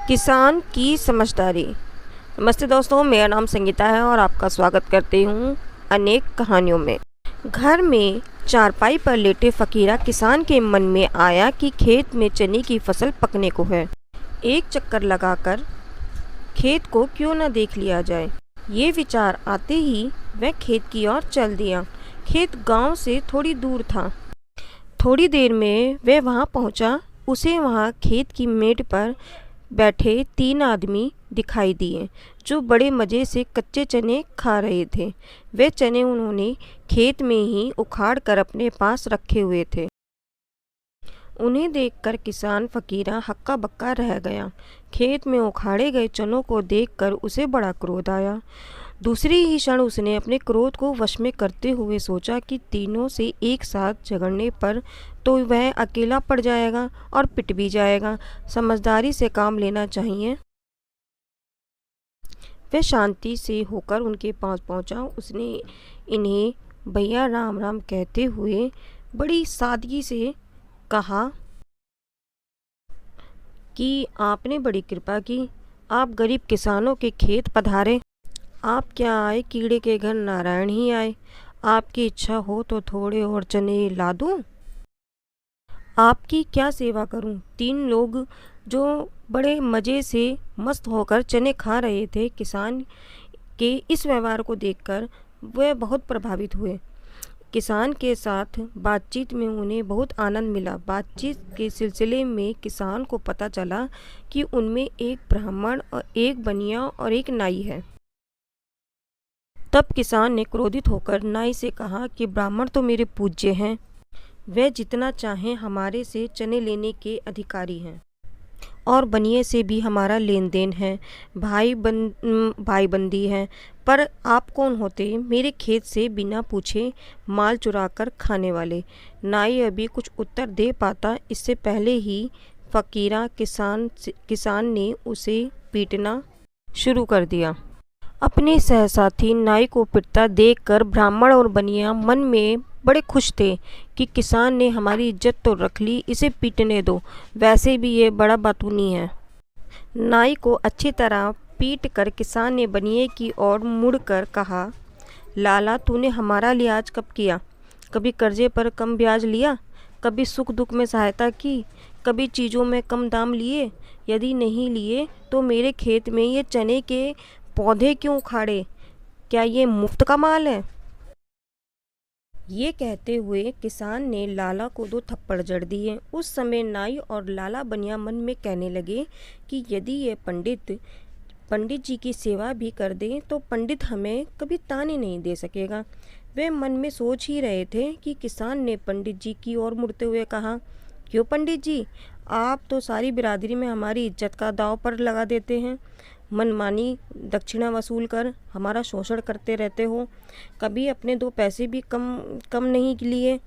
किसान की समझदारी। नमस्ते दोस्तों, मेरा नाम संगीता है और आपका स्वागत करती हूँ अनेक कहानियों में। घर में चारपाई पर लेटे फकीरा किसान के मन में आया कि खेत में चने की फसल पकने को है। एक चक्कर लगाकर खेत को क्यों न देख लिया जाए। ये विचार आते ही वह खेत की ओर चल दिया। खेत गांव से थोड़ी दूर था। थोड़ी देर में वह वहां पहुंचा। उसे वहां खेत की मेड़ पर बैठे 3 आदमी दिखाई दिए जो बड़े मज़े से कच्चे चने खा रहे थे। वे चने उन्होंने खेत में ही उखाड़ कर अपने पास रखे हुए थे। उन्हें देखकर किसान फकीरा हक्का बक्का रह गया। खेत में उखाड़े गए चनों को देखकर उसे बड़ा क्रोध आया। दूसरी ही क्षण उसने अपने क्रोध को वश में करते हुए सोचा कि तीनों से एक साथ झगड़ने पर तो वह अकेला पड़ जाएगा और पिट भी जाएगा। समझदारी से काम लेना चाहिए। वह शांति से होकर उनके पास पहुंचा। उसने इन्हें भैया राम राम कहते हुए बड़ी सादगी से कहा कि आपने बड़ी कृपा की। आप गरीब किसानों के खेत पधारे। आप क्या आए कीड़े के घर नारायण ही आए। आपकी इच्छा हो तो थोड़े और चने ला दूं। आपकी क्या सेवा करूं। 3 लोग जो बड़े मज़े से मस्त होकर चने खा रहे थे, किसान के इस व्यवहार को देखकर वे बहुत प्रभावित हुए। किसान के साथ बातचीत में उन्हें बहुत आनंद मिला। बातचीत के सिलसिले में किसान को पता चला कि उनमें एक ब्राह्मण और एक बनिया और एक नाई है। तब किसान ने क्रोधित होकर नाई से कहा कि ब्राह्मण तो मेरे पूज्य हैं। वे जितना चाहें हमारे से चने लेने के अधिकारी हैं और बनिए से भी हमारा लेन देन है। भाई बंदी है। पर आप कौन होते मेरे खेत से बिना पूछे माल चुरा कर खाने वाले। नाई अभी कुछ उत्तर दे पाता इससे पहले ही फकीरा किसान ने उसे पीटना शुरू कर दिया। अपने सहसाथी नाई को पिटता देखकर ब्राह्मण और बनिया मन में बड़े खुश थे कि किसान ने हमारी इज्जत तो रख ली, इसे पीटने दो। वैसे भी ये बड़ा बातूनी है। नाई को अच्छी तरह पीट कर किसान ने बनिए की ओर मुड़कर कहा, लाला तूने हमारा लिहाज कब किया। कभी कर्जे पर कम ब्याज लिया, कभी सुख दुख में सहायता की, कभी चीज़ों में कम दाम लिए। यदि नहीं लिए तो मेरे खेत में ये चने के पौधे क्यों उखाड़े। क्या ये मुफ्त का माल है। ये कहते हुए किसान ने लाला को 2 थप्पड़ जड़ दिए। उस समय नाई और लाला बनिया मन में कहने लगे कि यदि ये पंडित जी की सेवा भी कर दें तो पंडित हमें कभी ताने नहीं दे सकेगा। वे मन में सोच ही रहे थे कि किसान ने पंडित जी की ओर मुड़ते हुए कहा, क्यों पंडित जी, आप तो सारी बिरादरी में हमारी इज्जत का दांव पर लगा देते हैं। मनमानी दक्षिणा वसूल कर हमारा शोषण करते रहते हो। कभी अपने 2 पैसे भी कम नहीं लिए।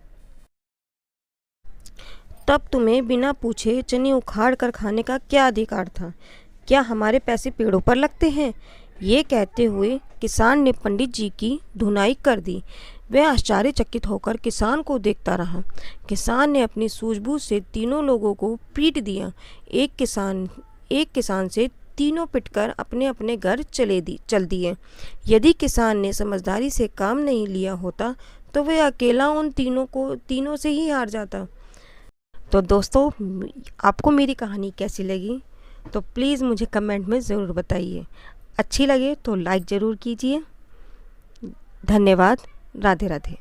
तब तुम्हें बिना पूछे चने उखाड़ कर खाने का क्या अधिकार था। क्या हमारे पैसे पेड़ों पर लगते हैं। ये कहते हुए किसान ने पंडित जी की धुनाई कर दी। वह आश्चर्यचकित होकर किसान को देखता रहा। किसान ने अपनी सूझबूझ से तीनों लोगों को पीट दिया। एक किसान से तीनों पिटकर अपने अपने घर चल दिए। यदि किसान ने समझदारी से काम नहीं लिया होता तो वह अकेला उन तीनों से ही हार जाता। तो दोस्तों, आपको मेरी कहानी कैसी लगी तो प्लीज़ मुझे कमेंट में ज़रूर बताइए। अच्छी लगे तो लाइक ज़रूर कीजिए। धन्यवाद। राधे राधे।